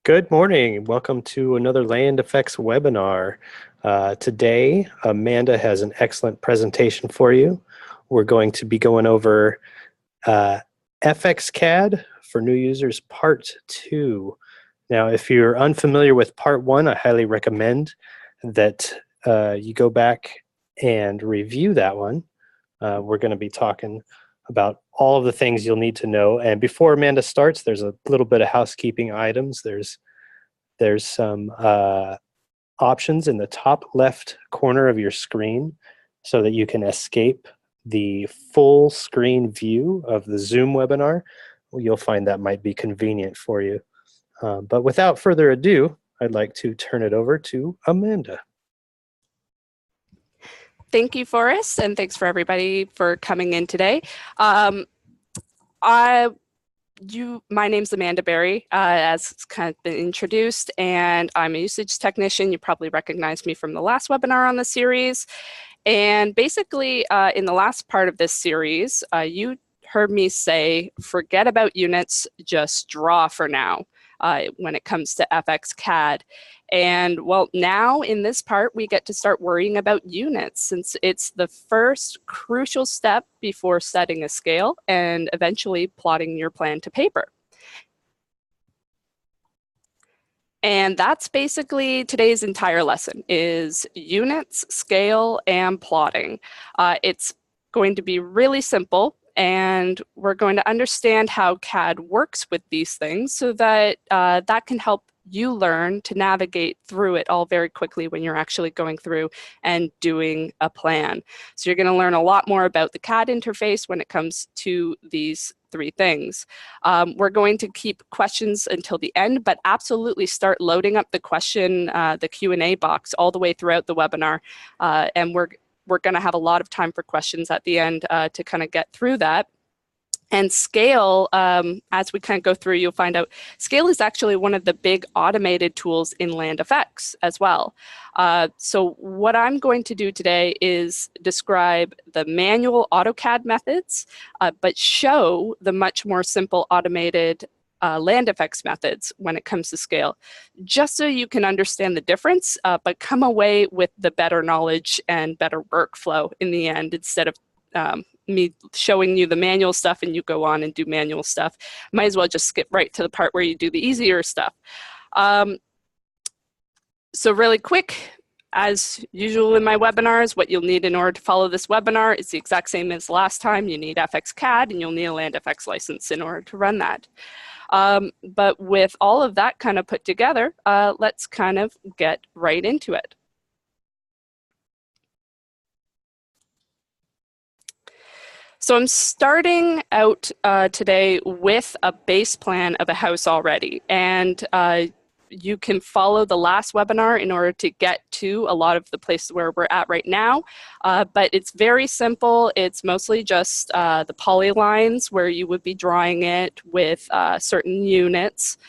Good morning. Welcome to another Land Effects webinar. Today, Amanda has an excellent presentation for you. We're going to be going over FXCAD for new users Part 2. Now, if you're unfamiliar with Part 1, I highly recommend that you go back and review that one. We're going to be talking about all of the things you'll need to know. And before Amanda starts, there's a little bit of housekeeping items. There's some options in the top left corner of your screen so that you can escape the full screen view of the Zoom webinar. You'll find that might be convenient for you. But without further ado, I'd like to turn it over to Amanda. Thank you, Forrest, and thanks for everybody for coming in today. My name's Amanda Berry, as it's kind of been introduced, and I'm a usage technician. You probably recognize me from the last webinar on the series. And basically, in the last part of this series, you heard me say, forget about units, just draw for now when it comes to FXCAD. And well, now in this part, we get to start worrying about units, since it's the first crucial step before setting a scale and eventually plotting your plan to paper. And that's basically today's entire lesson, is units, scale, and plotting. It's going to be really simple, and we're going to understand how CAD works with these things so that that can help you learn to navigate through it all very quickly when you're actually going through and doing a plan. So you're going to learn a lot more about the CAD interface when it comes to these three things. We're going to keep questions until the end, but absolutely start loading up the question, the Q&A box all the way throughout the webinar, and we're going to have a lot of time for questions at the end to kind of get through that. And scale, as we kind of go through, you'll find out scale is actually one of the big automated tools in Land Effects as well. So what I'm going to do today is describe the manual AutoCAD methods, but show the much more simple automated Land Effects methods when it comes to scale, just so you can understand the difference, but come away with the better knowledge and better workflow in the end, instead of me showing you the manual stuff and you go on and do manual stuff. Might as well just skip right to the part where you do the easier stuff. So really quick, as usual in my webinars, what you'll need in order to follow this webinar is the exact same as last time. You need FXCAD and you'll need a Land Effects license in order to run that. But with all of that kind of put together, let's kind of get right into it. So I'm starting out today with a base plan of a house already, and you can follow the last webinar in order to get to a lot of the places where we're at right now, but it's very simple. It's mostly just the polylines where you would be drawing it with certain units,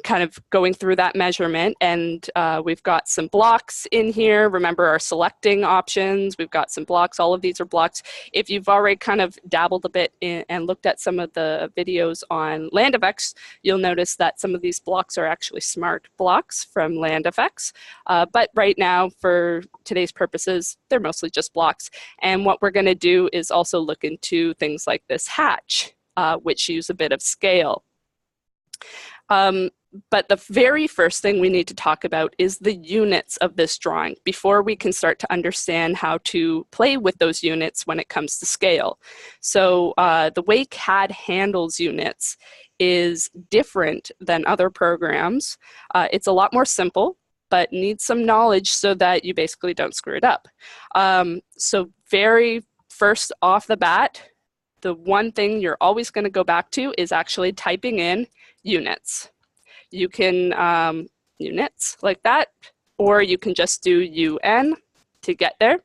kind of going through that measurement, and we've got some blocks in here. Remember our selecting options. We've got some blocks. All of these are blocks. If you've already kind of dabbled a bit in, and looked at some of the videos on Land Effects, you'll notice that some of these blocks are actually smart blocks from Land Effects. But right now, for today's purposes, they're mostly just blocks. And what we're going to do is also look into things like this hatch, which use a bit of scale. But the very first thing we need to talk about is the units of this drawing before we can start to understand how to play with those units when it comes to scale. So the way CAD handles units is different than other programs. It's a lot more simple, but needs some knowledge so that you basically don't screw it up. So very first off the bat, the one thing you're always going to go back to is actually typing in units. You can units like that, or you can just do UN to get there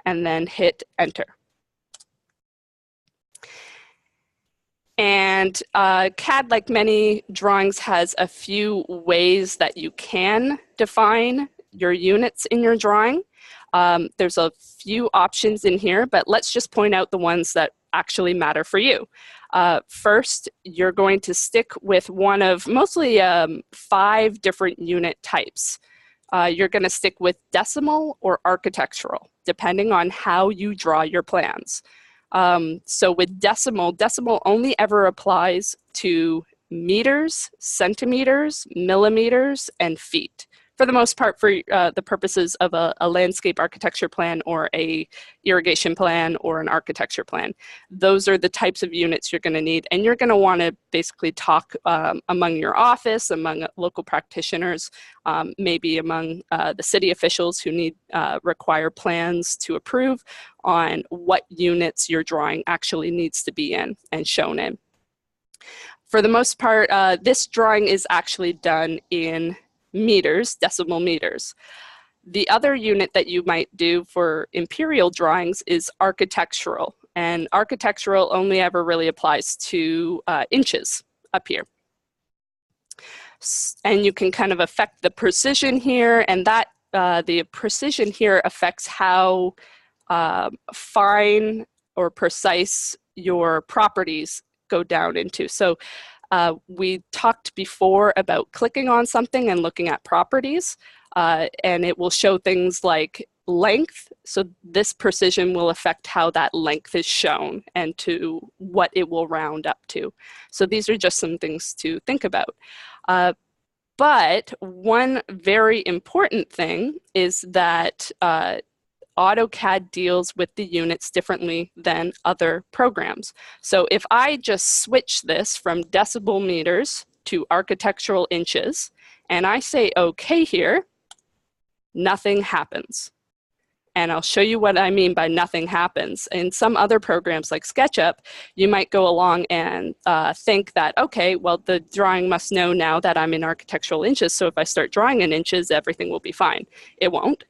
and then hit enter. And CAD, like many drawings, has a few ways that you can define your units in your drawing. There's a few options in here, but let's just point out the ones that actually matter for you. First, you're going to stick with one of mostly 5 different unit types. You're going to stick with decimal or architectural, depending on how you draw your plans. So with decimal only ever applies to meters, centimeters, millimeters, and feet. For the most part, for the purposes of a landscape architecture plan or a irrigation plan or an architecture plan. Those are the types of units you're going to need, and you're going to want to basically talk among your office, among local practitioners, maybe among the city officials who require plans to approve on what units your drawing actually needs to be in and shown in. For the most part, this drawing is actually done in meters, decimal meters. The other unit that you might do for imperial drawings is architectural, and architectural only ever really applies to inches up here. And you can kind of affect the precision here, and that the precision here affects how fine or precise your properties go down into. So we talked before about clicking on something and looking at properties, and it will show things like length. So this precision will affect how that length is shown and to what it will round up to. So these are just some things to think about. But one very important thing is that AutoCAD deals with the units differently than other programs. So if I just switch this from decimal meters to architectural inches, and I say OK here, nothing happens. And I'll show you what I mean by nothing happens. In some other programs like SketchUp, you might go along and think that, okay, well, the drawing must know now that I'm in architectural inches, so if I start drawing in inches, everything will be fine. It won't.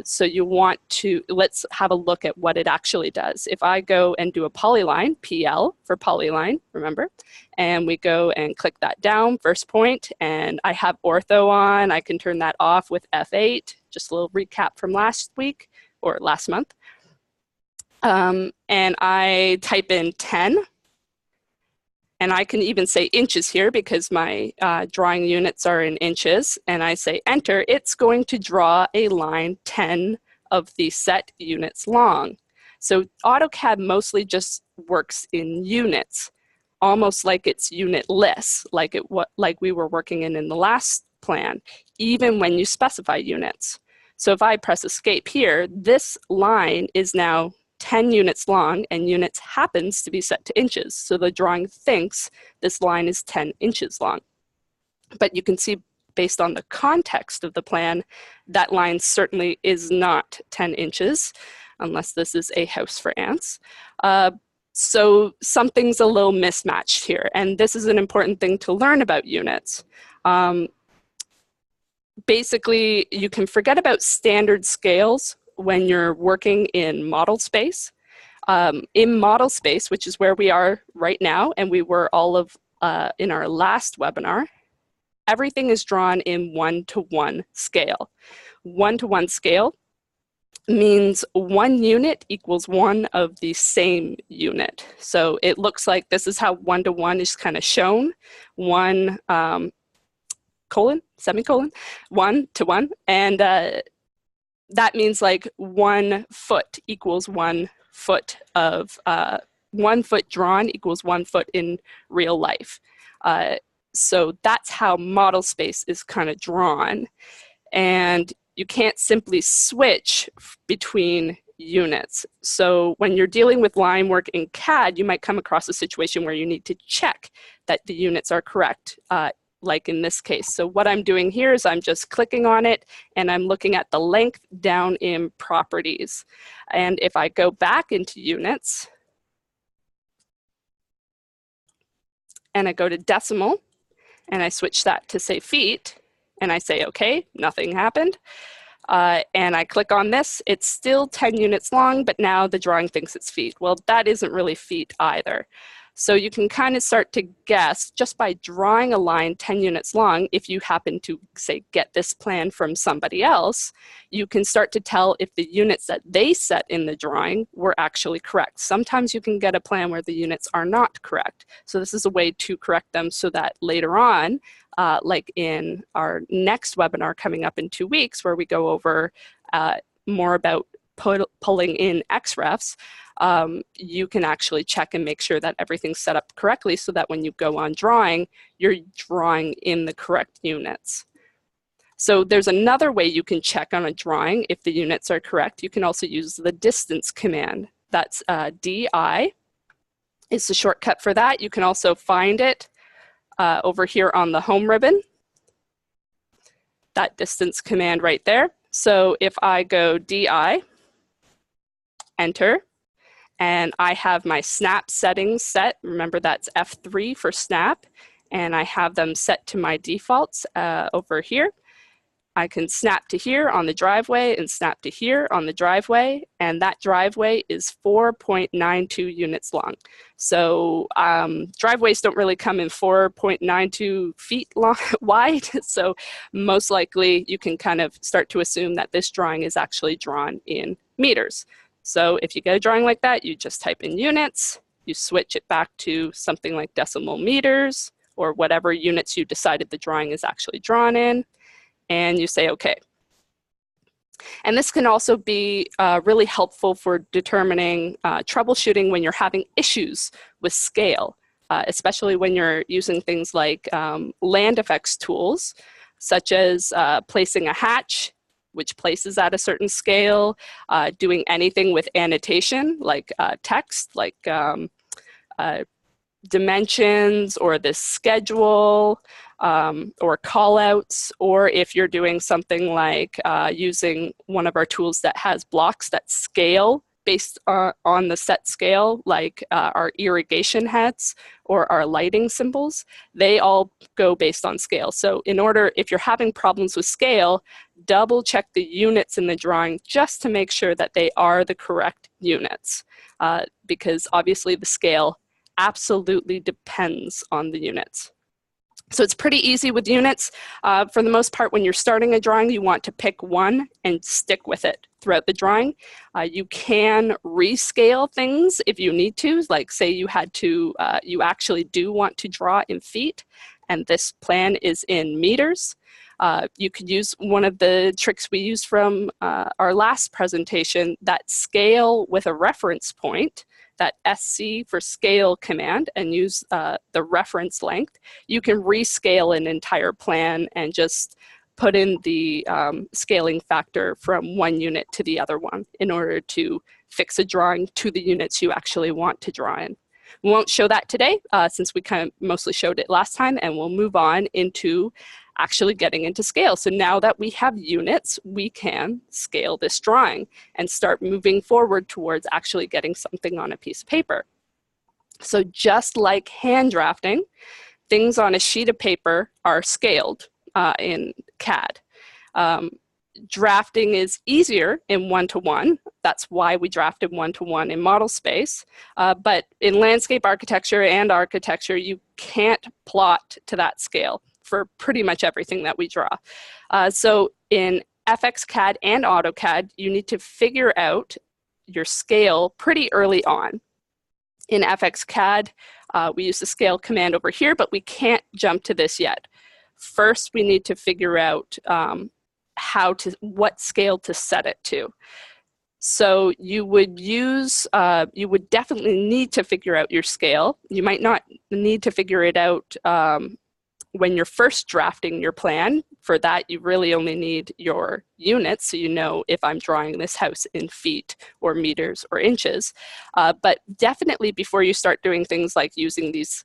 So you want to, let's have a look at what it actually does. If I go and do a polyline, PL for polyline, remember, and we go and click that down, first point, and I have ortho on, I can turn that off with F8, just a little recap from last week or last month. And I type in 10. And I can even say inches here because my drawing units are in inches. And I say enter, it's going to draw a line 10 of the set units long. So AutoCAD mostly just works in units, almost like it's unitless, like we were working in the last plan, even when you specify units. So if I press escape here, this line is now 10 units long, and units happens to be set to inches. So the drawing thinks this line is 10 inches long. But you can see based on the context of the plan, that line certainly is not 10 inches, unless this is a house for ants. So something's a little mismatched here, and this is an important thing to learn about units. Basically, you can forget about standard scales when you're working in model space. In model space, which is where we are right now, and we were all of in our last webinar, everything is drawn in 1-to-1 scale. 1-to-1 scale means one unit equals one of the same unit. So it looks like this is how 1-to-1 is kind of shown. One colon, semicolon, 1-to-1, and that means like 1 foot equals 1 foot of, 1 foot drawn equals 1 foot in real life. So that's how model space is kind of drawn. And you can't simply switch between units. So when you're dealing with line work in CAD, you might come across a situation where you need to check that the units are correct, like in this case. So what I'm doing here is I'm just clicking on it and I'm looking at the length down in properties. And if I go back into units and I go to decimal and I switch that to say feet and I say, okay, nothing happened. And I click on this, it's still 10 units long, but now the drawing thinks it's feet. Well, that isn't really feet either. So you can kind of start to guess just by drawing a line 10 units long. If you happen to, say, get this plan from somebody else, you can start to tell if the units that they set in the drawing were actually correct. Sometimes you can get a plan where the units are not correct. So this is a way to correct them so that later on, like in our next webinar coming up in 2 weeks, where we go over more about pulling in XREFs, you can actually check and make sure that everything's set up correctly so that when you go on drawing, you're drawing in the correct units. So there's another way you can check on a drawing if the units are correct. You can also use the distance command. That's DI is the shortcut for that. You can also find it over here on the home ribbon, that distance command right there. So if I go DI, enter, and I have my snap settings set. Remember, that's F3 for snap, and I have them set to my defaults over here. I can snap to here on the driveway and snap to here on the driveway, and that driveway is 4.92 units long. So driveways don't really come in 4.92 feet long, wide, so most likely you can kind of start to assume that this drawing is actually drawn in meters. So if you get a drawing like that, you just type in units, you switch it back to something like decimal meters or whatever units you decided the drawing is actually drawn in, and you say OK. And this can also be really helpful for determining troubleshooting when you're having issues with scale, especially when you're using things like land effects tools, such as placing a hatch, which places at a certain scale, doing anything with annotation, like text, like dimensions or the schedule or callouts, or if you're doing something like using one of our tools that has blocks that scale based on the set scale, like our irrigation heads or our lighting symbols, they all go based on scale. So in order, if you're having problems with scale, double check the units in the drawing just to make sure that they are the correct units, because obviously the scale absolutely depends on the units. So it's pretty easy with units. For the most part, when you're starting a drawing, you want to pick one and stick with it throughout the drawing. You can rescale things if you need to, like say you had to, you actually do want to draw in feet, and this plan is in meters. You could use one of the tricks we used from our last presentation, that scale with a reference point, that SC for scale command, and use the reference length. You can rescale an entire plan and just put in the scaling factor from one unit to the other one in order to fix a drawing to the units you actually want to draw in. We won't show that today since we kind of mostly showed it last time, and we'll move on into actually getting into scale. So now that we have units, we can scale this drawing and start moving forward towards actually getting something on a piece of paper. So just like hand drafting, things on a sheet of paper are scaled in CAD. Drafting is easier in one-to-one. That's why we drafted one-to-one in model space. But in landscape architecture and architecture, you can't plot to that scale for pretty much everything that we draw. So in FX CAD and AutoCAD, you need to figure out your scale pretty early on. In FX CAD, we use the scale command over here, but we can't jump to this yet. First, we need to figure out what scale to set it to. So you would use, you would definitely need to figure out your scale. You might not need to figure it out when you're first drafting your plan. For that, you really only need your units, so you know if I'm drawing this house in feet or meters or inches. But definitely before you start doing things like using these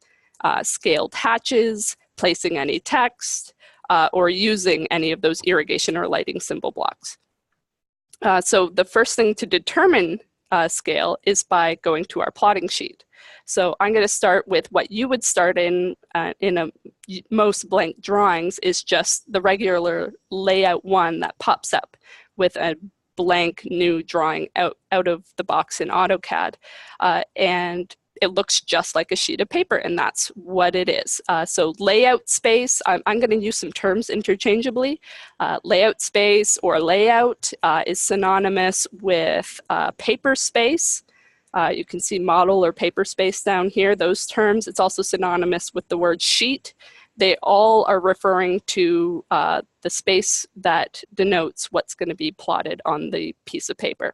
scaled hatches, placing any text, or using any of those irrigation or lighting symbol blocks. So the first thing to determine scale is by going to our plotting sheet. So I'm going to start with what you would start in most blank drawings is just the regular layout one that pops up with a blank new drawing out of the box in AutoCAD. And it looks just like a sheet of paper, and that's what it is. So layout space, I'm going to use some terms interchangeably. Layout space or layout is synonymous with paper space. You can see model or paper space down here, those terms. It's also synonymous with the word sheet. They all are referring to the space that denotes what's going to be plotted on the piece of paper.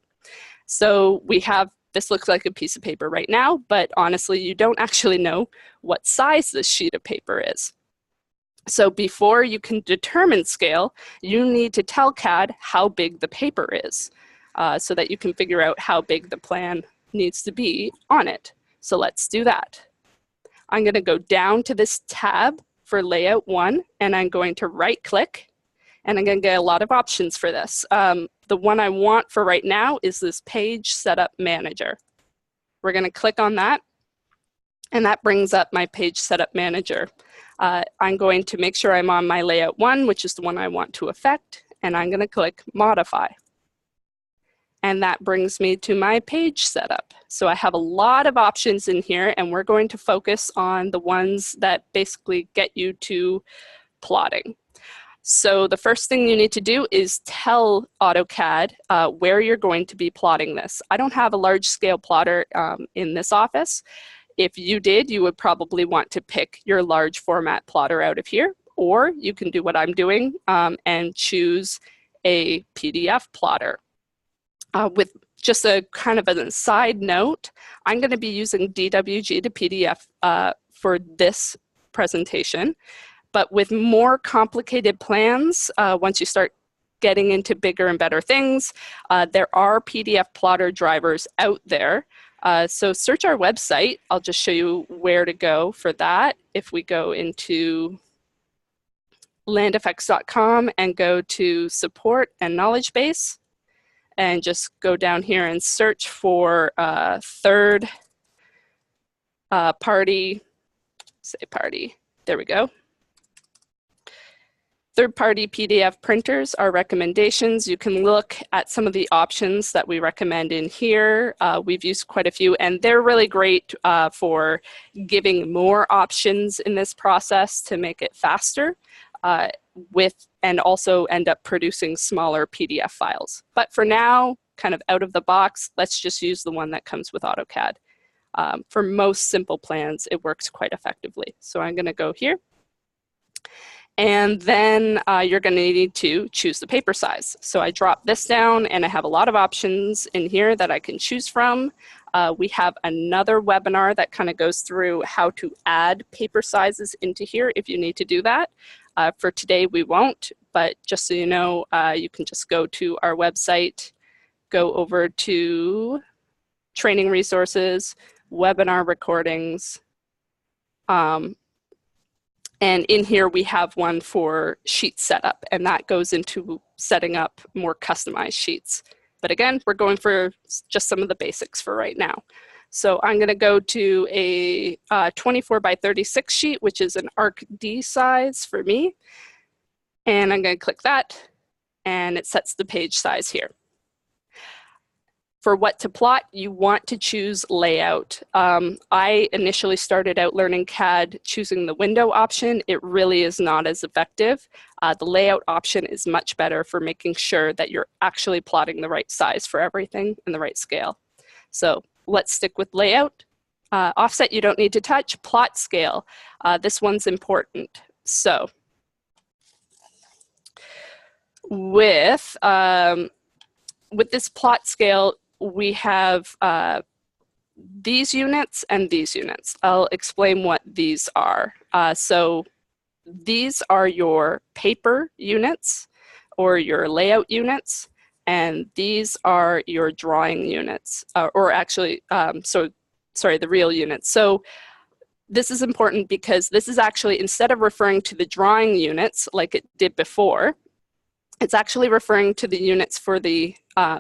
So we have, this looks like a piece of paper right now, but honestly, you don't actually know what size this sheet of paper is. So before you can determine scale, you need to tell CAD how big the paper is so that you can figure out how big the plan needs to be on it. So let's do that. I'm going to go down to this tab for layout 1, and I'm going to right click, and I'm going to get a lot of options for this. The one I want for right now is this page setup manager. We're going to click on that, and that brings up my page setup manager. I'm going to make sure I'm on my layout 1, which is the one I want to affect, and I'm going to click modify. And that brings me to my page setup. So I have a lot of options in here, and we're going to focus on the ones that basically get you to plotting. So the first thing you need to do is tell AutoCAD where you're going to be plotting this. I don't have a large scale plotter in this office. If you did, you would probably want to pick your large format plotter out of here, or you can do what I'm doing and choose a PDF plotter. With just a kind of a side note, I'm going to be using DWG to PDF for this presentation. But with more complicated plans, once you start getting into bigger and better things, there are PDF plotter drivers out there. So search our website. I'll just show you where to go for that. If we go into landeffects.com and go to support and knowledge base, and just go down here and search for third party, there we go. Third-party PDF printers are recommendations. You can look at some of the options that we recommend in here. We've used quite a few, and they're really great for giving more options in this process to make it faster and also end up producing smaller PDF files. But for now, kind of out of the box, let's just use the one that comes with AutoCAD. For most simple plans, it works quite effectively. So I'm going to go here. And then you're going to need to choose the paper size. So I drop this down, and I have a lot of options in here that I can choose from. We have another webinar that kind of goes through how to add paper sizes into here if you need to do that. For today, we won't, but just so you know, you can just go to our website, go over to training resources, webinar recordings, and in here we have one for sheet setup, and that goes into setting up more customized sheets. But again, we're going for just some of the basics for right now. So I'm going to go to a 24 by 36 sheet, which is an ArcD size for me. And I'm going to click that, and it sets the page size here. For what to plot, you want to choose layout. I initially started out learning CAD choosing the window option. It really is not as effective. The layout option is much better for making sure that you're actually plotting the right size for everything and the right scale. So let's stick with layout. Offset you don't need to touch. Plot scale. This one's important. So with this plot scale, we have these units and these units. I'll explain what these are. So these are your paper units or your layout units, and these are your drawing units, or actually, the real units. So this is important because this is actually, instead of referring to the drawing units like it did before, it's actually referring to the units for the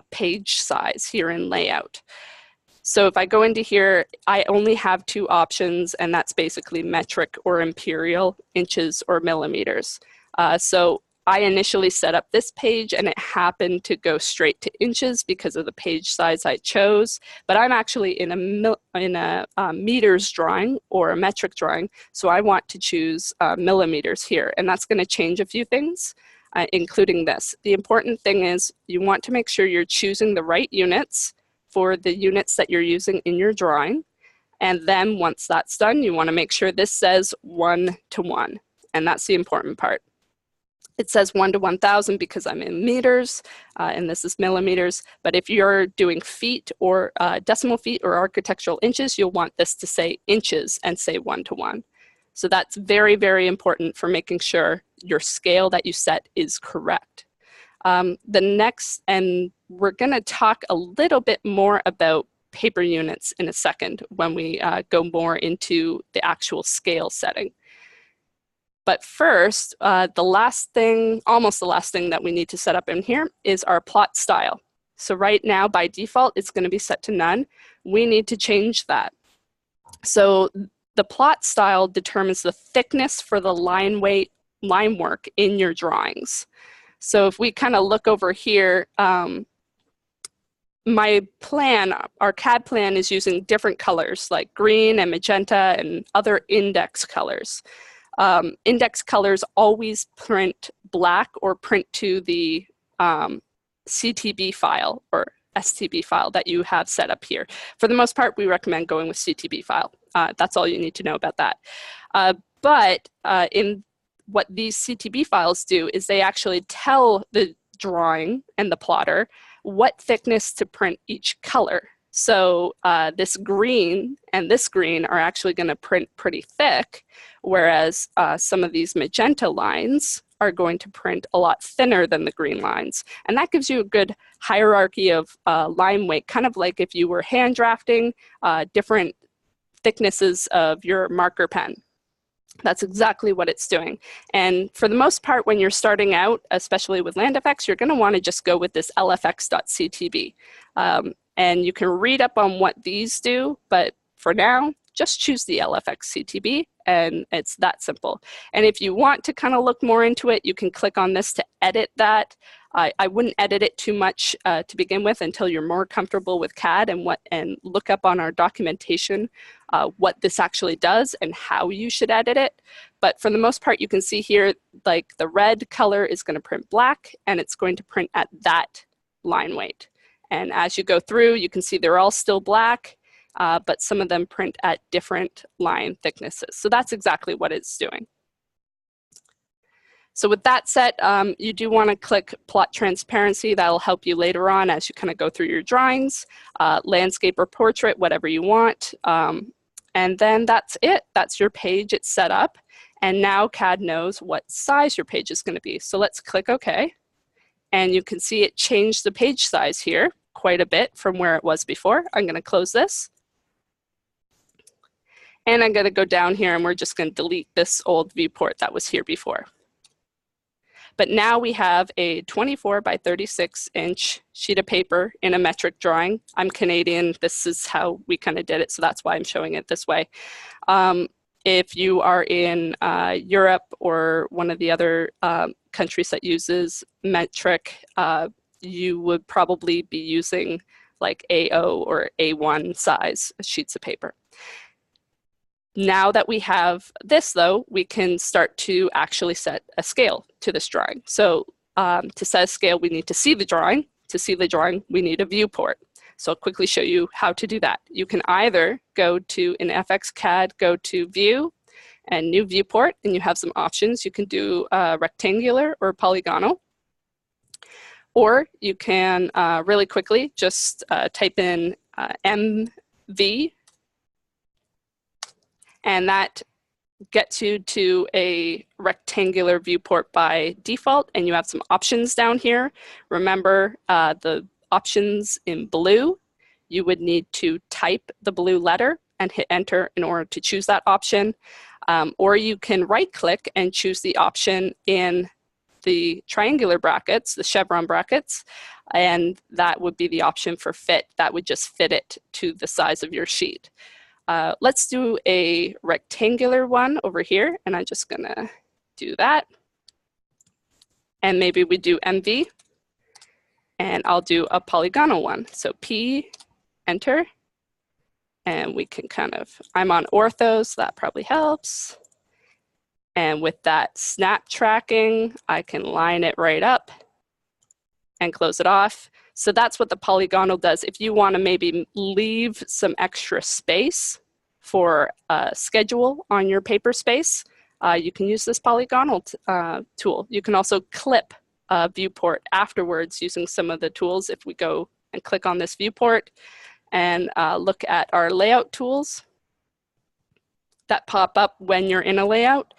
page size here in layout. So if I go into here, I only have two options, and that's basically metric or imperial, inches or millimeters. So I initially set up this page and it happened to go straight to inches because of the page size I chose, but I'm actually in a meters drawing or a metric drawing, so I want to choose millimeters here, and that's going to change a few things, including this. The important thing is you want to make sure you're choosing the right units for the units that you're using in your drawing, and then once that's done, you want to make sure this says 1 to 1, and that's the important part. It says 1 to 1,000 because I'm in meters, and this is millimeters. But if you're doing feet or decimal feet or architectural inches, you'll want this to say inches and say 1 to 1. So that's very, very important for making sure your scale that you set is correct. The next, and we're going to talk a little bit more about paper units in a second when we go more into the actual scale setting. But first, the last thing, almost the last thing that we need to set up in here is our plot style. So right now, by default, it's going to be set to none. We need to change that. So the plot style determines the thickness for the line work in your drawings. So if we kind of look over here, my plan, our CAD plan is using different colors like green and magenta and other index colors. Index colors always print black or print to the CTB file or STB file that you have set up here. For the most part, we recommend going with CTB file. That's all you need to know about that. But in what these CTB files do is they actually tell the drawing and the plotter what thickness to print each color. So this green and this green are actually going to print pretty thick, whereas some of these magenta lines are going to print a lot thinner than the green lines. And that gives you a good hierarchy of line weight, kind of like if you were hand drafting different thicknesses of your marker pen. That's exactly what it's doing. And for the most part, when you're starting out, especially with LandFX, you're going to want to just go with this lfx.ctb. And you can read up on what these do, but for now, just choose the LFX-CTB, and it's that simple. And if you want to kind of look more into it, you can click on this to edit that. I wouldn't edit it too much to begin with until you're more comfortable with CAD and look up on our documentation what this actually does and how you should edit it. But for the most part, you can see here, like the red color is going to print black, and it's going to print at that line weight. And as you go through, you can see they're all still black, but some of them print at different line thicknesses. So that's exactly what it's doing. So with that set, you do want to click Plot Transparency. That'll help you later on as you kind of go through your drawings, landscape or portrait, whatever you want. And then that's it. That's your page. It's set up. And now CAD knows what size your page is going to be. So let's click OK. And you can see it changed the page size here quite a bit from where it was before. I'm going to close this. And I'm going to go down here, and we're just going to delete this old viewport that was here before. But now we have a 24 by 36 inch sheet of paper in a metric drawing. I'm Canadian. This is how we kind of did it, so that's why I'm showing it this way. If you are in Europe or one of the other countries that uses metric, you would probably be using like A0 or A1 size sheets of paper. Now that we have this, though, we can start to actually set a scale to this drawing. So to set a scale, we need to see the drawing. To see the drawing, we need a viewport. So I'll quickly show you how to do that. You can either go to, in FX CAD, go to View and New Viewport, and you have some options. You can do rectangular or polygonal. Or you can really quickly just type in MV, and that gets you to a rectangular viewport by default, and you have some options down here. Remember the options in blue, you would need to type the blue letter and hit enter in order to choose that option. Or you can right click and choose the option in the triangular brackets, the chevron brackets, and that would be the option for fit. That would just fit it to the size of your sheet. Let's do a rectangular one over here, and I'm just gonna do that. and maybe we do MV, and I'll do a polygonal one. So P, enter, and we can kind of, I'm on ortho, so that probably helps. And with that snap tracking, I can line it right up and close it off. So that's what the polygonal does. If you want to maybe leave some extra space for a schedule on your paper space, you can use this polygonal tool. You can also clip a viewport afterwards using some of the tools. If we go and click on this viewport and look at our layout tools that pop up when you're in a layout,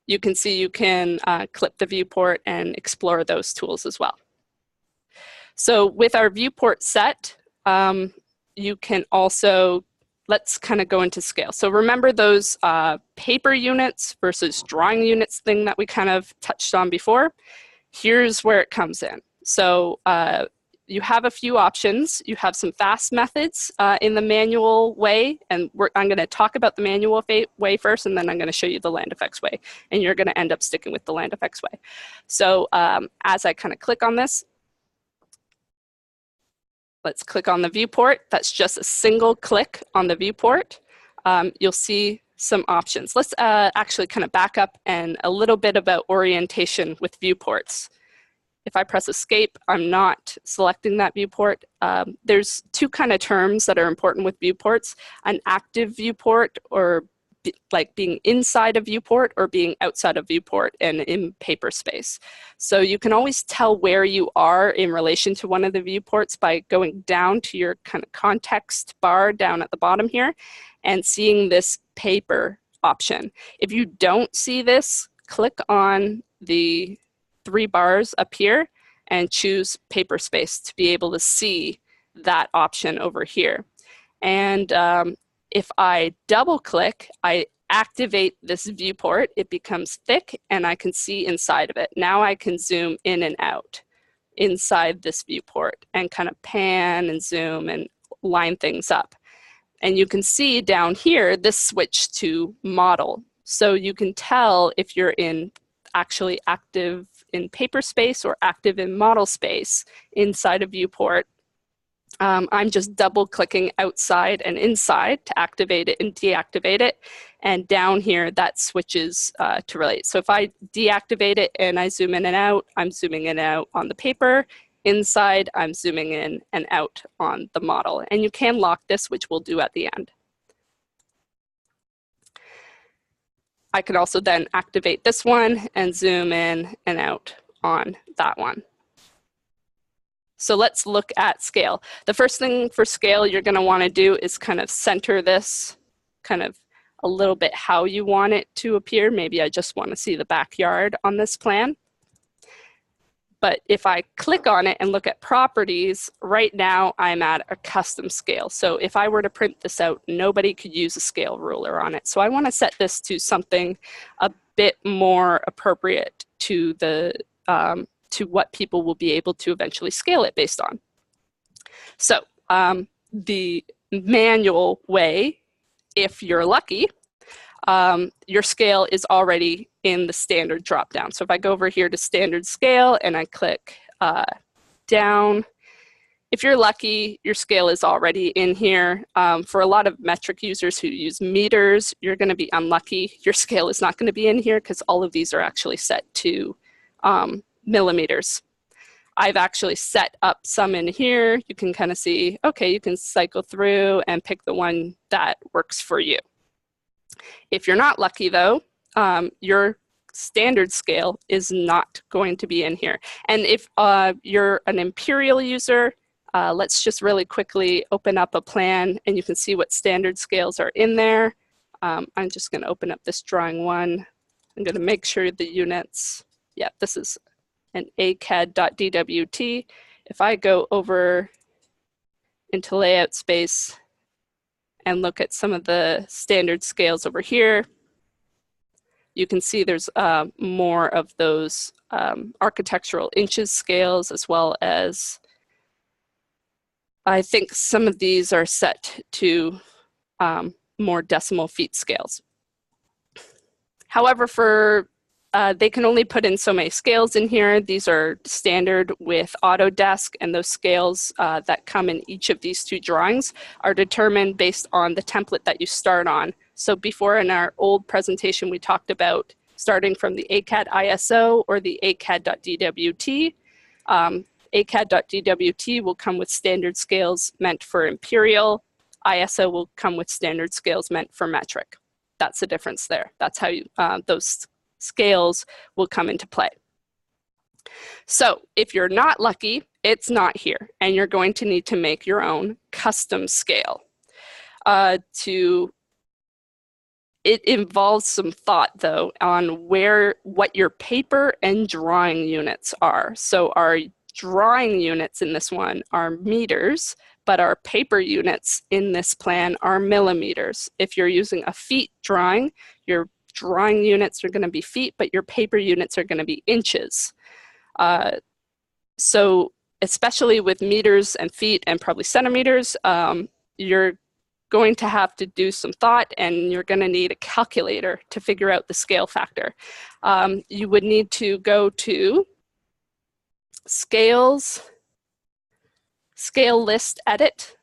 you can see you can clip the viewport and explore those tools as well. So with our viewport set, you can also, let's kind of go into scale. So remember those paper units versus drawing units thing that we kind of touched on before? Here's where it comes in. So you have a few options. You have some fast methods in the manual way, and I'm going to talk about the manual way first, and then I'm going to show you the land effects way, and you're going to end up sticking with the land effects way. So as I kind of click on this, let's click on the viewport. That's just a single click on the viewport. You'll see some options. Let's actually kind of back up and a little bit about orientation with viewports. If I press escape, I'm not selecting that viewport. There's two kind of terms that are important with viewports: an active viewport, or like being inside a viewport, or being outside a viewport and in paper space. So you can always tell where you are in relation to one of the viewports by going down to your kind of context bar down at the bottom here and seeing this paper option. If you don't see this, click on the 3 bars up here and choose paper space to be able to see that option over here. And if I double click, I activate this viewport, it becomes thick and I can see inside of it. Now I can zoom in and out inside this viewport and kind of pan and zoom and line things up. And you can see down here, this switched to model. So you can tell if you're in actually active in paper space or active in model space inside a viewport. I'm just double clicking outside and inside to activate it and deactivate it. And down here, that switches to relate. So if I deactivate it and I zoom in and out, I'm zooming in and out on the paper. Inside, I'm zooming in and out on the model. And you can lock this, which we'll do at the end. I can also then activate this one and zoom in and out on that one. So let's look at scale. The first thing for scale you're going to want to do is kind of center this kind of a little bit how you want it to appear. Maybe I just want to see the backyard on this plan. But if I click on it and look at properties, right now I'm at a custom scale. So if I were to print this out, nobody could use a scale ruler on it. So I want to set this to something a bit more appropriate to the to what people will be able to eventually scale it based on. So the manual way, if you're lucky, your scale is already in the standard dropdown. So if I go over here to standard scale and I click down, if you're lucky, your scale is already in here. For a lot of metric users who use meters, you're going to be unlucky. Your scale is not going to be in here because all of these are actually set to millimeters. I've actually set up some in here. You can kind of see, okay, you can cycle through and pick the one that works for you. If you're not lucky though, your standard scale is not going to be in here. And if you're an imperial user, let's just really quickly open up a plan and you can see what standard scales are in there. I'm just going to open up this drawing one. I'm going to make sure the units, yeah, this is an acad.dwt. If I go over into layout space and look at some of the standard scales over here, you can see there's more of those architectural inches scales, as well as I think some of these are set to more decimal feet scales. However, for they can only put in so many scales in here. These are standard with Autodesk, and those scales that come in each of these two drawings are determined based on the template that you start on. So before in our old presentation, we talked about starting from the ACAD ISO or the ACAD.DWT. ACAD.DWT will come with standard scales meant for imperial. ISO will come with standard scales meant for metric. That's the difference there. That's how you, those scales will come into play. So if you're not lucky, it's not here, and you're going to need to make your own custom scale. It involves some thought, though, on what your paper and drawing units are. So our drawing units in this one are meters, but our paper units in this plan are millimeters. If you're using a feet drawing, your drawing units are going to be feet, but your paper units are going to be inches. So especially with meters and feet and probably centimeters, you're going to have to do some thought, and you're going to need a calculator to figure out the scale factor. You would need to go to Scales, Scale List Edit,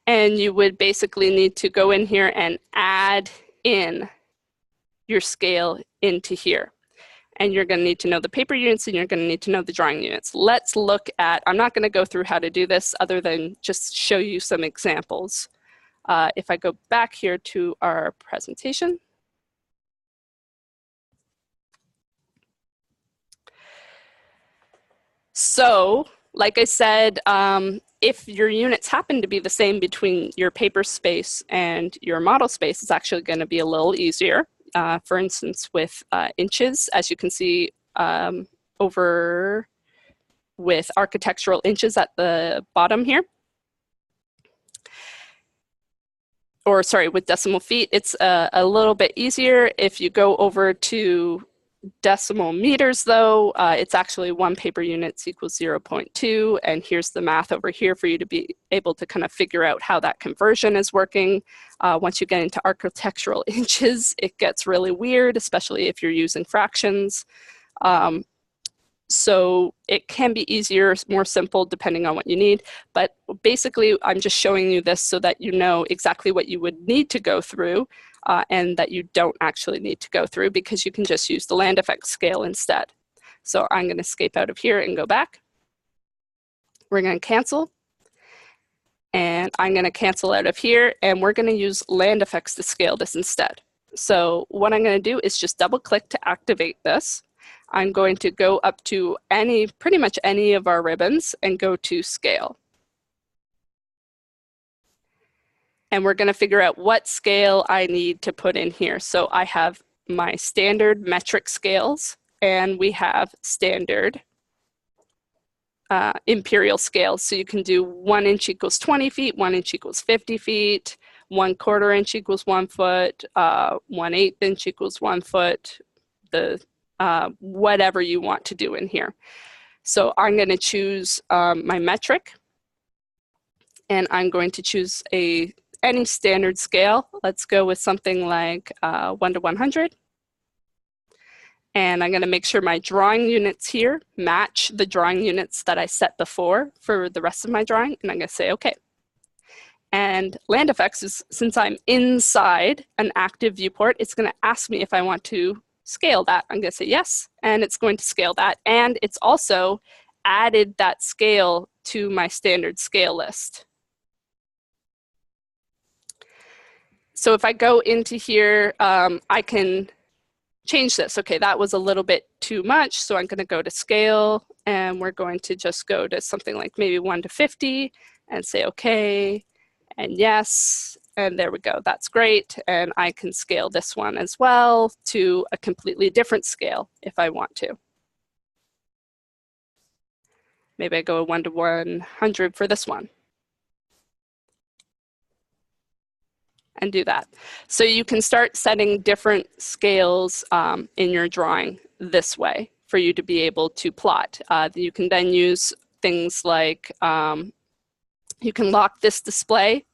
and you would basically need to go in here and add in your scale into here. And you're going to need to know the paper units, and you're going to need to know the drawing units. Let's look at, I'm not going to go through how to do this other than just show you some examples. If I go back here to our presentation. So, like I said, if your units happen to be the same between your paper space and your model space, it's actually going to be a little easier. For instance, with inches, as you can see over with architectural inches at the bottom here. Or sorry, with decimal feet, it's a little bit easier. If you go over to decimal meters, though, it's actually 1 paper units equals 0.2, and here's the math over here for you to be able to kind of figure out how that conversion is working. Once you get into architectural inches, it gets really weird, especially if you're using fractions. So it can be easier, more simple, depending on what you need. But basically, I'm just showing you this so that you know exactly what you would need to go through and that you don't actually need to go through, because you can just use the land effect scale instead. So I'm going to escape out of here and go back. We're going to cancel. And I'm going to cancel out of here, and we're going to use land effects to scale this instead. So what I'm going to do is just double click to activate this. I'm going to go up to pretty much any of our ribbons and go to scale. And we're going to figure out what scale I need to put in here. So I have my standard metric scales, and we have standard imperial scales. So you can do 1 inch equals 20 feet, 1 inch equals 50 feet, 1/4 inch equals 1 foot, 1/8 inch equals 1 foot, whatever you want to do in here. So I'm going to choose my metric, and I'm going to choose any standard scale. Let's go with something like 1 to 100. And I'm going to make sure my drawing units here match the drawing units that I set before for the rest of my drawing, and I'm going to say OK. And land effects is, since I'm inside an active viewport, it's going to ask me if I want to scale that. I'm going to say yes, and it's going to scale that. And it's also added that scale to my standard scale list. So if I go into here, I can change this. Okay, that was a little bit too much, so I'm going to go to scale, and we're going to just go to something like maybe 1 to 50 and say OK and yes, and there we go. That's great, and I can scale this one as well to a completely different scale if I want to. Maybe I go 1 to 100 for this one. And do that. So you can start setting different scales in your drawing this way for you to be able to plot. You can then use things like, you can lock this display.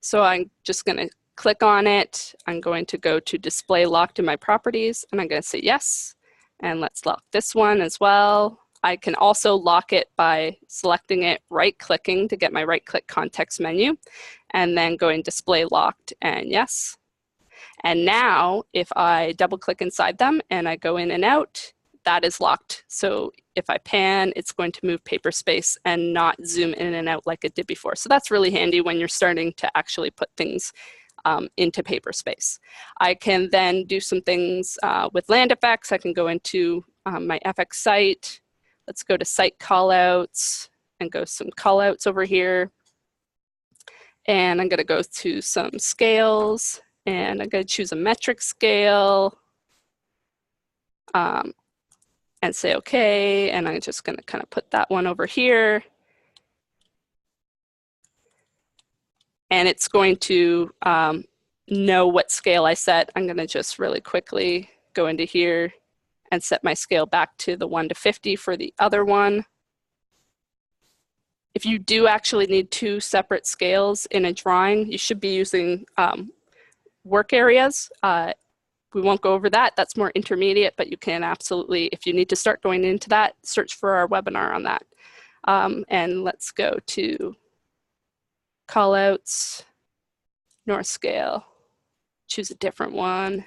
So I'm just going to click on it. I'm going to go to display locked in my properties, and I'm going to say yes. And let's lock this one as well. I can also lock it by selecting it, right-clicking to get my right-click context menu, and then going display locked and yes. And now if I double-click inside them and I go in and out, that is locked. So if I pan, it's going to move paper space and not zoom in and out like it did before. So that's really handy when you're starting to actually put things into paper space. I can then do some things with land effects. I can go into my FX site. Let's go to site callouts and go some callouts over here. And I'm going to go to some scales, and I'm going to choose a metric scale and say OK. And I'm just going to kind of put that one over here. And it's going to know what scale I set. I'm going to just really quickly go into here and set my scale back to the 1 to 50 for the other one. If you do actually need 2 separate scales in a drawing, you should be using work areas. We won't go over that. That's more intermediate, but you can absolutely, if you need to start going into that, search for our webinar on that. And let's go to callouts, north scale, choose a different one.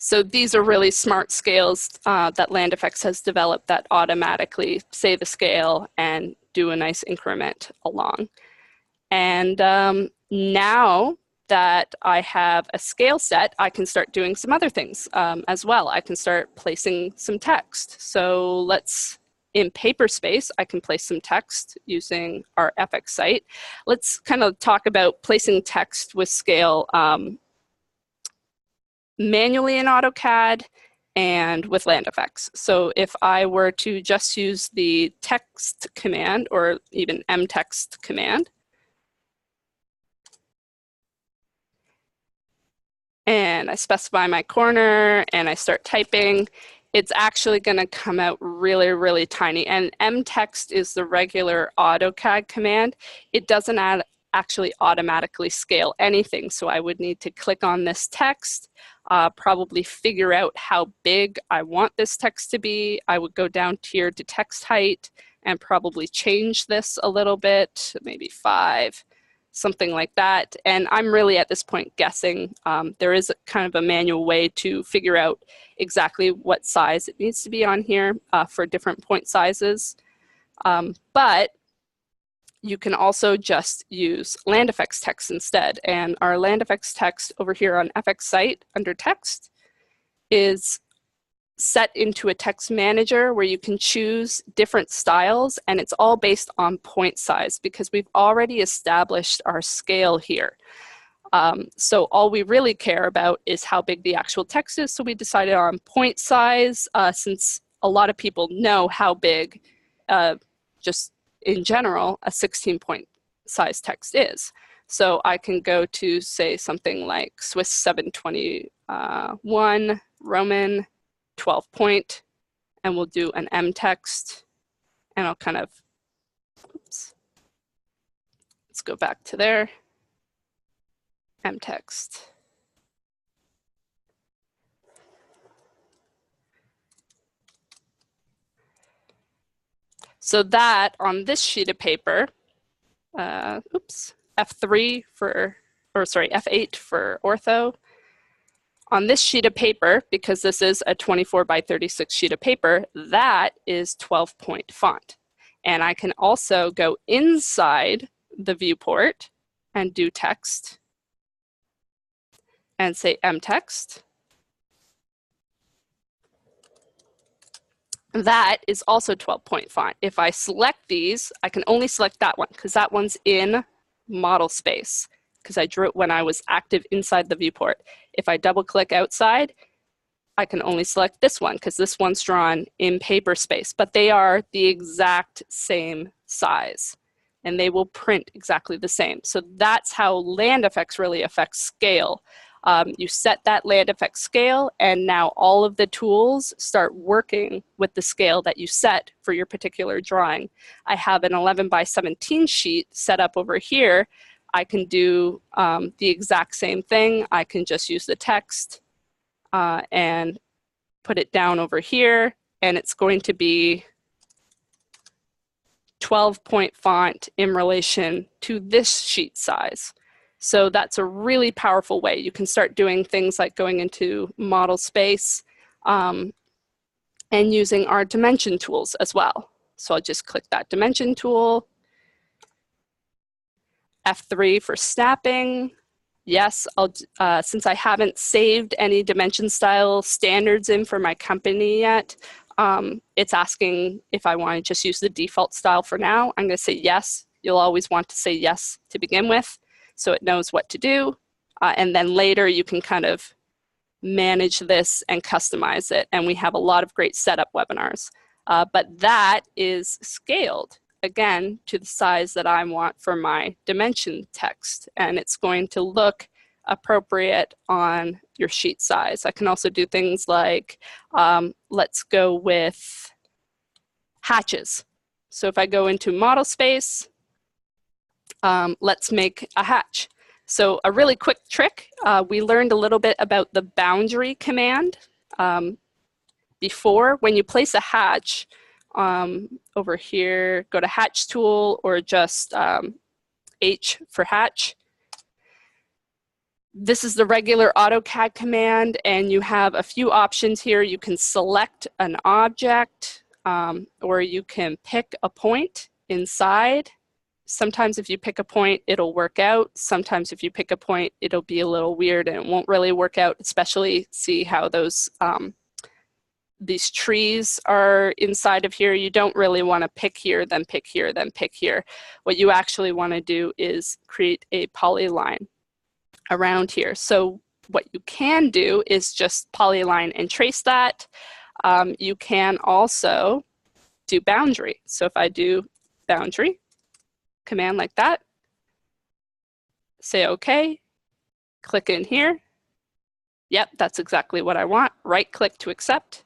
So these are really smart scales that Land Effects has developed that automatically say the scale and do a nice increment along. And now that I have a scale set, I can start doing some other things as well. I can start placing some text. So let's, in paper space, I can place some text using our FX site. Let's kind of talk about placing text with scale manually in AutoCAD and with Land Effects. So if I were to just use the text command or even mtext command, and I specify my corner and I start typing, it's actually going to come out really, really tiny. And mtext is the regular AutoCAD command. It doesn't actually automatically scale anything. So I would need to click on this text, probably figure out how big I want this text to be. I would go down here to text height and probably change this a little bit, maybe 5, something like that. And I'm really at this point guessing. There is kind of a manual way to figure out exactly what size it needs to be on here for different point sizes. But you can also just use Land Effects text instead. And our Land Effects text over here on FX site under text is set into a text manager where you can choose different styles, and it's all based on point size because we've already established our scale here. So all we really care about is how big the actual text is. So we decided on point size since a lot of people know how big just in general, a 16-point size text is. So I can go to, say, something like Swiss 721 Roman 12-point, and we'll do an M text, and I'll kind of, oops, let's go back to there, M text. So that on this sheet of paper, F3 for, or sorry, F8 for ortho. On this sheet of paper, because this is a 24 by 36 sheet of paper, that is 12-point font. And I can also go inside the viewport and do text and say M text. That is also 12-point font. If I select these, I can only select that one because that one's in model space because I drew it when I was active inside the viewport. If I double click outside, I can only select this one because this one's drawn in paper space, but they are the exact same size and they will print exactly the same. So that's how Land Effects really affects scale. You set that land effect scale, and now all of the tools start working with the scale that you set for your particular drawing. I have an 11 by 17 sheet set up over here. I can do the exact same thing. I can just use the text and put it down over here, and it's going to be 12-point font in relation to this sheet size. So that's a really powerful way. You can start doing things like going into model space and using our dimension tools as well. So I'll just click that dimension tool. F3 for snapping. Yes, since I haven't saved any dimension style standards in for my company yet, it's asking if I want to just use the default style for now. I'm going to say yes. You'll always want to say yes to begin with, so it knows what to do. And then later you can kind of manage this and customize it. And we have a lot of great setup webinars. But that is scaled, again, to the size that I want for my dimension text. And it's going to look appropriate on your sheet size. I can also do things like, let's go with hatches. So if I go into model space, let's make a hatch. So a really quick trick, we learned a little bit about the boundary command before. When you place a hatch over here, go to hatch tool or just H for hatch. This is the regular AutoCAD command, and you have a few options here. You can select an object, or you can pick a point inside. Sometimes if you pick a point, it'll work out. Sometimes if you pick a point, it'll be a little weird and it won't really work out, especially see how those these trees are inside of here. You don't really want to pick here, then pick here, then pick here. What you actually want to do is create a polyline around here. So what you can do is just polyline and trace that. You can also do boundary. So if I do boundary, command like that, say OK, click in here. Yep, that's exactly what I want. Right click to accept.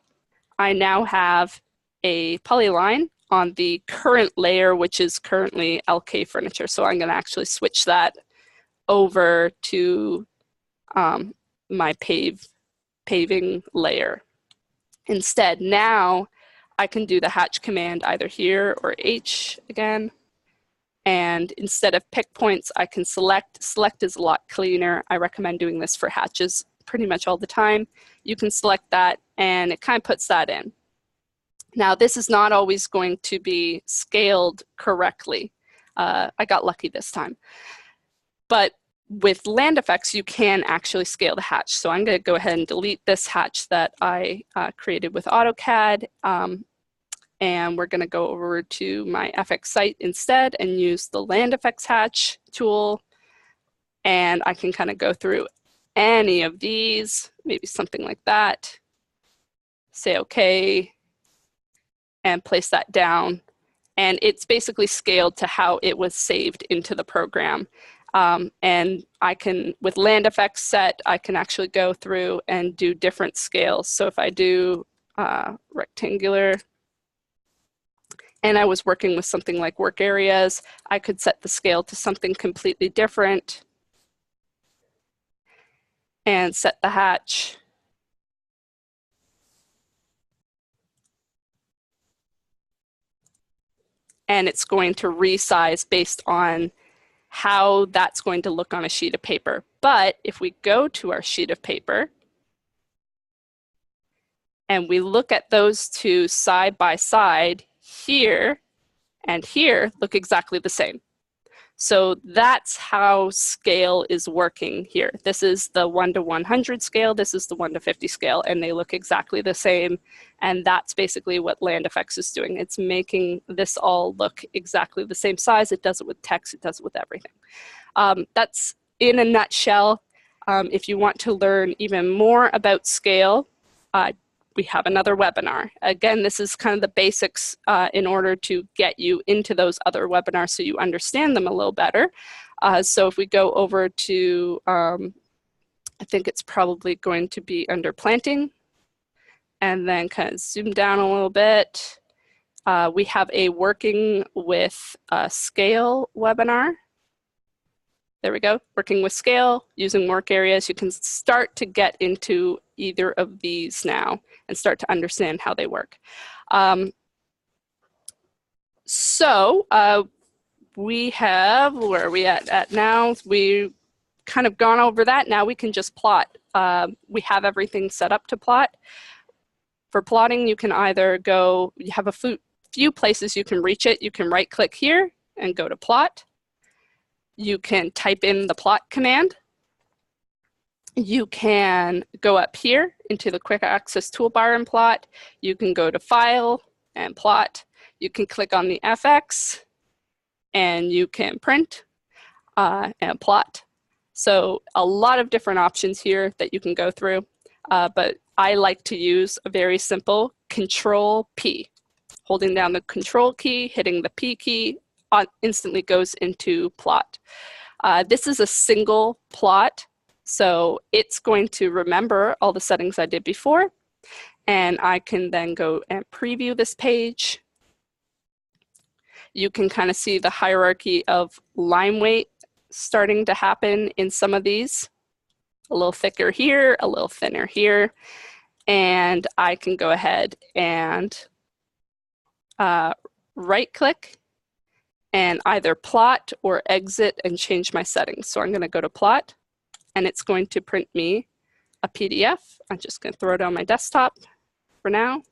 I now have a polyline on the current layer, which is currently LK furniture. So I'm going to actually switch that over to my paving layer. Instead, now I can do the hatch command either here or H again. And instead of pick points, I can select. Select is a lot cleaner. I recommend doing this for hatches pretty much all the time. You can select that and it kind of puts that in. Now this is not always going to be scaled correctly. I got lucky this time. But with land effects, you can actually scale the hatch. So I'm going to go ahead and delete this hatch that I created with AutoCAD. And we're going to go over to my FX site instead and use the land effects hatch tool. And I can kind of go through any of these, maybe something like that. Say OK, and place that down. And it's basically scaled to how it was saved into the program. And I can, with land effects set, I can actually go through and do different scales. So if I do rectangular, and I was working with something like work areas, I could set the scale to something completely different and set the hatch. And it's going to resize based on how that's going to look on a sheet of paper. But if we go to our sheet of paper and we look at those two side by side, here and here look exactly the same. So that's how scale is working here. This is the 1 to 100 scale, this is the 1 to 50 scale, and they look exactly the same. And that's basically what land effects is doing. It's making this all look exactly the same size. It does it with text, it does it with everything. That's in a nutshell. If you want to learn even more about scale, we have another webinar. Again, this is kind of the basics in order to get you into those other webinars so you understand them a little better. So if we go over to I think it's probably going to be under planting, and then kind of zoom down a little bit. We have a working with scale webinar. There we go, working with scale, using work areas. You can start to get into either of these now and start to understand how they work. We have, where are we at now? We've kind of gone over that. Now we can just plot. We have everything set up to plot. For plotting, you can either go, you have a few places you can reach it. You can right click here and go to plot. You can type in the plot command. You can go up here into the quick access toolbar and plot. You can go to file and plot. You can click on the FX and you can print and plot. So a lot of different options here that you can go through, but I like to use a very simple Control P. Holding down the Control key, hitting the P key, instantly goes into plot. This is a single plot, so it's going to remember all the settings I did before, and I can then go and preview this page. You can kind of see the hierarchy of line weight starting to happen in some of these. A little thicker here, a little thinner here, and I can go ahead and right click and either plot or exit and change my settings. So I'm going to go to plot, and it's going to print me a PDF. I'm just going to throw it on my desktop for now.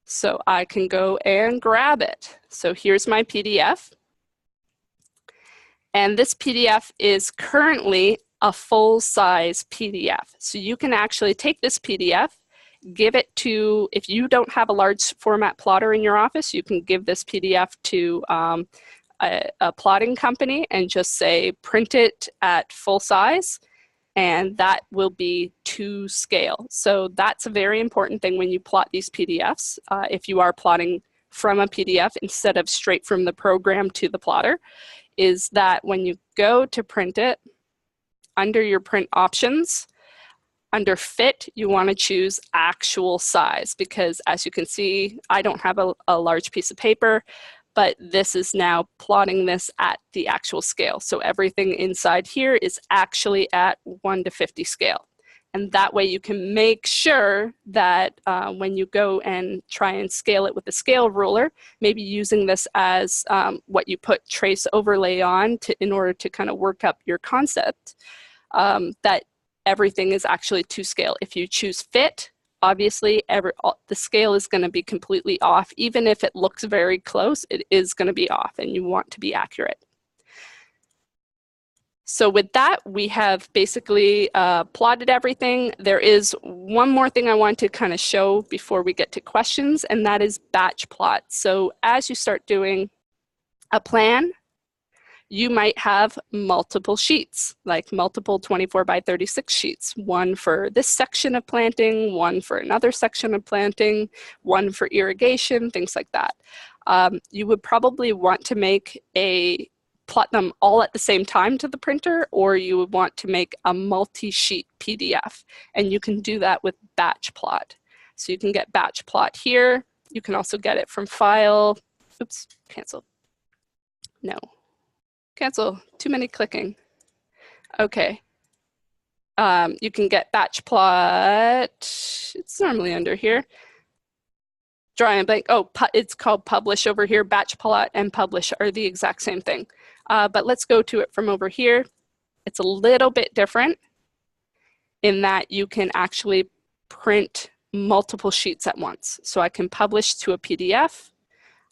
So I can go and grab it. So here's my PDF. And this PDF is currently a full-size PDF. So you can actually take this PDF, give it to, if you don't have a large format plotter in your office, you can give this PDF to a plotting company and just say print it at full size, and that will be to scale. So that's a very important thing when you plot these PDFs. If you are plotting from a PDF instead of straight from the program to the plotter, is that when you go to print it, under your print options, under fit, you want to choose actual size, because as you can see, I don't have a large piece of paper, but this is now plotting this at the actual scale. So everything inside here is actually at 1:50 scale. And that way you can make sure that when you go and try and scale it with the scale ruler, maybe using this as what you put trace overlay on in order to kind of work up your concept, that everything is actually to scale. If you choose fit, obviously the scale is going to be completely off. Even if it looks very close, it is going to be off, and you want to be accurate. So with that, we have basically plotted everything. There is one more thing I want to kind of show before we get to questions, and that is batch plot. So as you start doing a plan, you might have multiple sheets, like multiple 24x36 sheets, one for this section of planting, one for another section of planting, one for irrigation, things like that. You would probably want to plot them all at the same time to the printer, or you would want to make a multi-sheet PDF, and you can do that with batch plot. So you can get batch plot here. You can also get it from file. Oops, cancel. No. Cancel, too many clicking. Okay. You can get batch plot, it's normally under here. Drawing a blank, oh, it's called publish over here. Batch plot and publish are the exact same thing. But let's go to it from over here. It's a little bit different in that you can actually print multiple sheets at once. So I can publish to a PDF,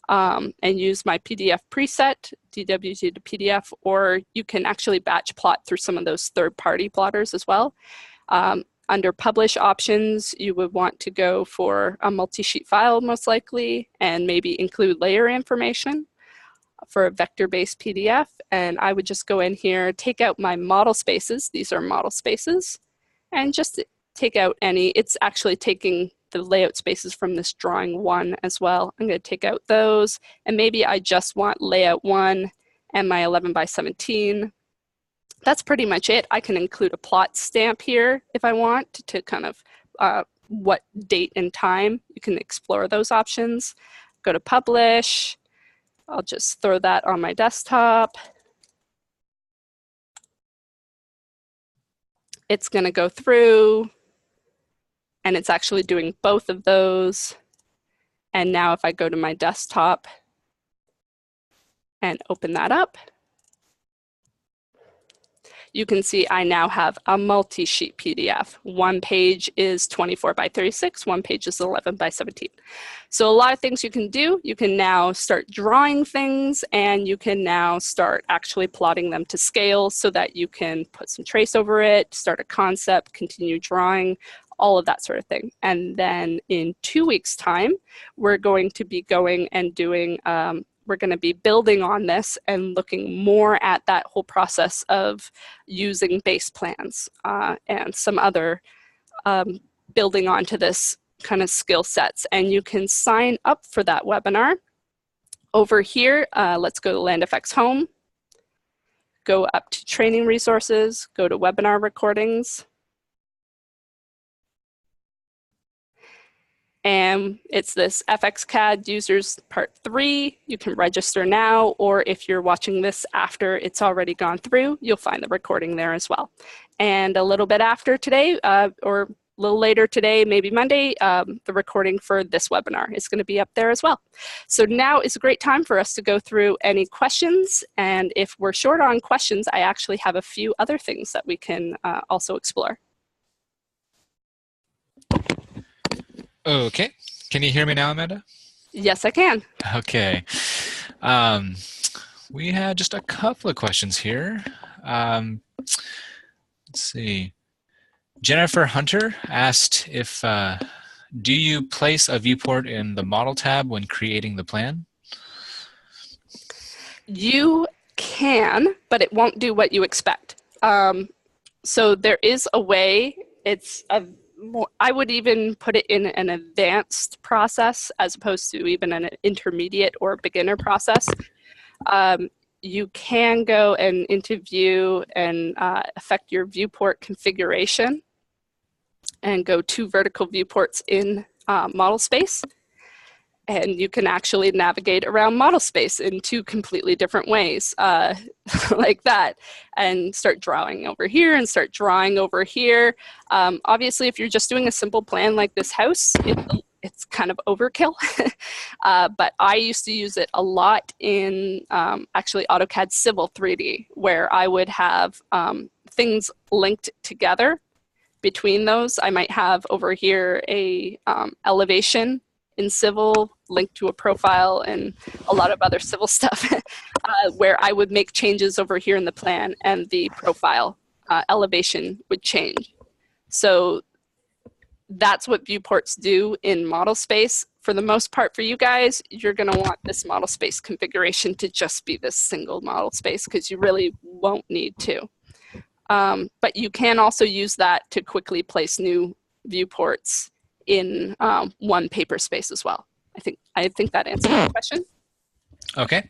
and use my PDF preset, DWG to PDF, or you can actually batch plot through some of those third-party plotters as well. Under publish options, you would want to go for a multi-sheet file most likely, and maybe include layer information for a vector-based PDF. And I would just go in here, take out my model spaces. These are model spaces, and just take out any, it's actually taking the layout spaces from this drawing one as well. I'm going to take out those, and maybe I just want layout 1 and my 11x17. that's pretty much it. I can include a plot stamp here if I want to kind of what date and time. You can explore those options. Go to publish. I'll just throw that on my desktop. It's going to go through, and it's actually doing both of those. And now if I go to my desktop and open that up, you can see I now have a multi-sheet PDF. One page is 24 by 36, one page is 11 by 17. So a lot of things you can do. You can now start drawing things, and you can now start actually plotting them to scale so that you can put some trace over it, start a concept, continue drawing, all of that sort of thing. And then in 2 weeks' time, we're going to be going and doing we're going to be building on this and looking more at that whole process of using base plans and some other building onto this kind of skill sets. And you can sign up for that webinar. Over here, let's go to LandFX Home, go up to Training Resources, go to Webinar Recordings. And it's this FXCAD Users Part 3. You can register now, or if you're watching this after it's already gone through, you'll find the recording there as well. And a little bit after today, or a little later today, maybe Monday, the recording for this webinar is going to be up there as well. So now is a great time for us to go through any questions. And if we're short on questions, I actually have a few other things that we can also explore. Okay. Can you hear me now, Amanda? Yes, I can. Okay. We had just a couple of questions here. Let's see. Jennifer Hunter asked if, do you place a viewport in the model tab when creating the plan? You can, but it won't do what you expect. So there is a way, I would even put it in an advanced process as opposed to even an intermediate or beginner process. You can go and interview and affect your viewport configuration and go to vertical viewports in model space. And you can actually navigate around model space in two completely different ways, like that, and start drawing over here and start drawing over here. Obviously, if you're just doing a simple plan like this house, it's kind of overkill. But I used to use it a lot in actually AutoCAD Civil 3D, where I would have things linked together between those. I might have over here a elevation in Civil linked to a profile and a lot of other Civil stuff where I would make changes over here in the plan and the profile elevation would change. So that's what viewports do in model space. For the most part for you guys, you're going to want this model space configuration to just be this single model space because you really won't need to. But you can also use that to quickly place new viewports in one paper space as well. I think that answers the question. Okay.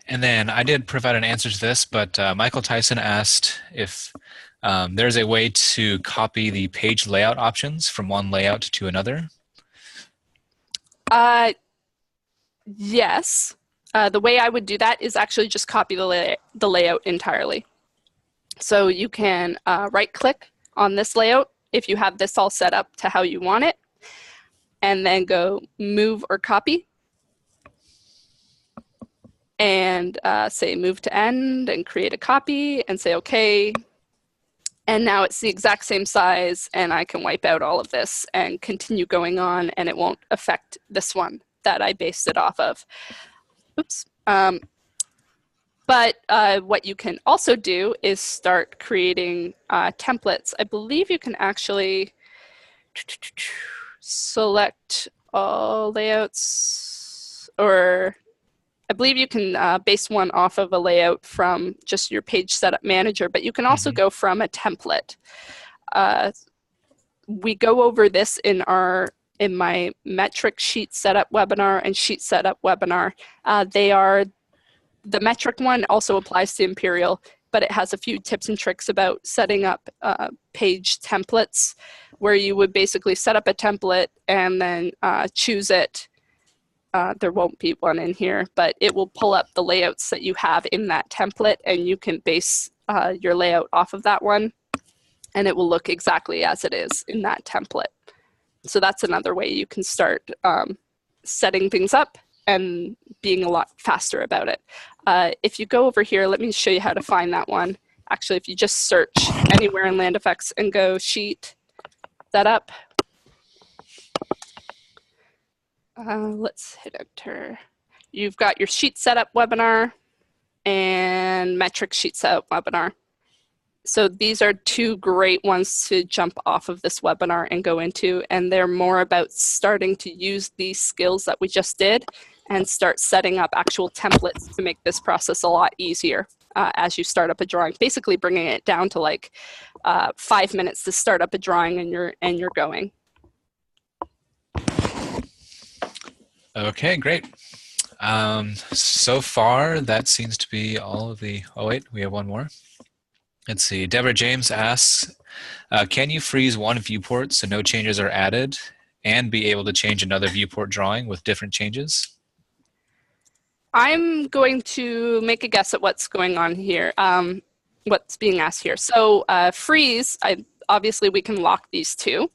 And then I did provide an answer to this, but Michael Tyson asked if there's a way to copy the page layout options from one layout to another. Yes. The way I would do that is actually just copy the layout entirely. So you can right-click on this layout if you have this all set up to how you want it, and then go move or copy. And say move to end and create a copy and say okay. And now it's the exact same size and I can wipe out all of this and continue going on and it won't affect this one that I based it off of. Oops. But what you can also do is start creating templates. I believe you can actually select all layouts, or I believe you can base one off of a layout from just your page setup manager, but you can also go from a template. We go over this in my metric sheet setup webinar and sheet setup webinar. The metric one also applies to Imperial. but it has a few tips and tricks about setting up page templates, where you would basically set up a template and then choose it. There won't be one in here, but it will pull up the layouts that you have in that template, and you can base your layout off of that one, and it will look exactly as it is in that template. So that's another way you can start setting things up and being a lot faster about it. If you go over here, let me show you how to find that one. Actually, if you just search anywhere in Land Effects and go Sheet Setup, let's hit enter. You've got your Sheet Setup webinar and Metric Sheet Setup webinar. So these are two great ones to jump off of this webinar and go into, and they're more about starting to use these skills that we just did and start setting up actual templates to make this process a lot easier as you start up a drawing. Basically bringing it down to like 5 minutes to start up a drawing, and you're going. Okay, great. So far, that seems to be all of the, oh wait, we have one more. Let's see, Deborah James asks, can you freeze one viewport so no changes are added and be able to change another viewport drawing with different changes? I'm going to make a guess at what's going on here, what's being asked here. So freeze, obviously we can lock these two,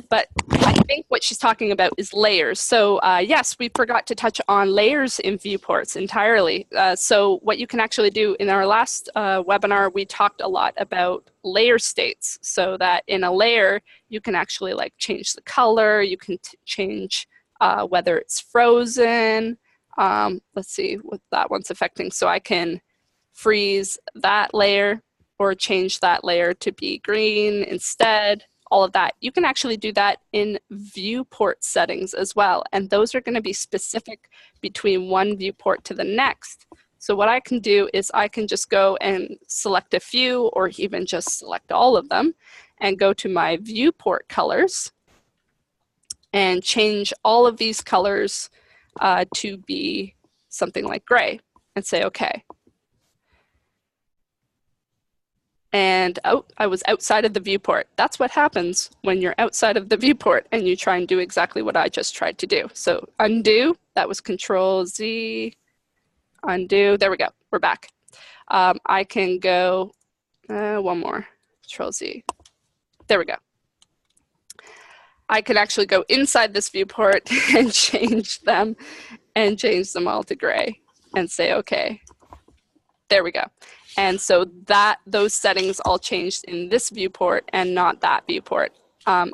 but I think what she's talking about is layers. So yes, we forgot to touch on layers in viewports entirely. So what you can actually do, in our last webinar, we talked a lot about layer states, so that in a layer, you can actually like change the color, you can change whether it's frozen. Let's see what that one's affecting. So I can freeze that layer or change that layer to be green instead. All of that. You can actually do that in viewport settings as well. And those are going to be specific between one viewport to the next. So what I can do is I can just go and select a few, or even just select all of them, and go to my viewport colors and change all of these colors to be something like gray, and say okay. And oh, I was outside of the viewport. That's what happens when you're outside of the viewport and you try and do exactly what I just tried to do. So undo, that was Control Z, undo, there we go, we're back. I can go, one more, Control Z, there we go. I can actually go inside this viewport and change them all to gray and say okay. There we go. And so those settings all changed in this viewport and not that viewport.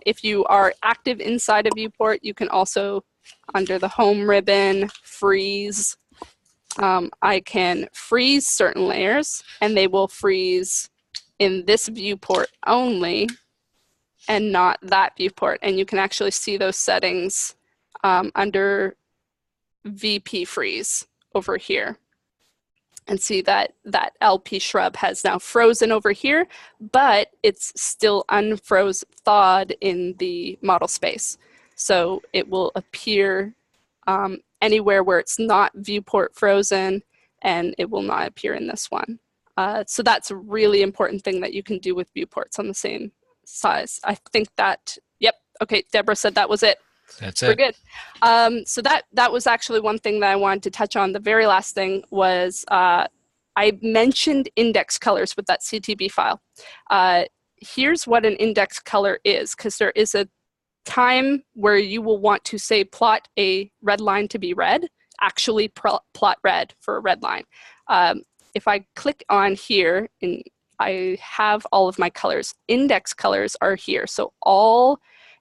If you are active inside a viewport, you can also, under the home ribbon, freeze. I can freeze certain layers, and they will freeze in this viewport only and not that viewport. And you can actually see those settings under VP freeze over here. And see that that LP shrub has now frozen over here, but it's still unfroze, thawed in the model space. So it will appear anywhere where it's not viewport frozen, and it will not appear in this one. So that's a really important thing that you can do with viewports on the same size. I think that, yep, okay, Deborah said that was it. That's it. We're good. So that was actually one thing that I wanted to touch on. The very last thing was I mentioned index colors with that CTB file. Here's what an index color is, because there is a time where you will want to say plot a red line to be red, actually plot red for a red line. If I click on here, and I have all of my colors, index colors are here. So all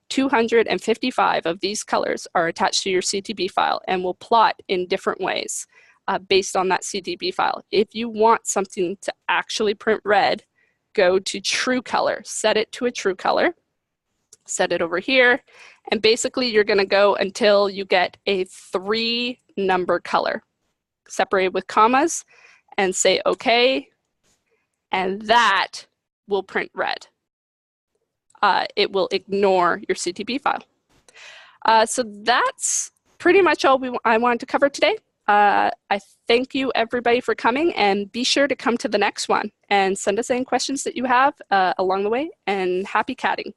255 of these colors are attached to your CTB file and will plot in different ways based on that CTB file. If you want something to actually print red, go to true color, set it to a true color, set it over here, and basically you're going to go until you get a 3-number color separated with commas and say okay, and that will print red. It will ignore your CTB file. So that's pretty much all I wanted to cover today. I thank you everybody for coming, and be sure to come to the next one and send us any questions that you have along the way, and happy CADing.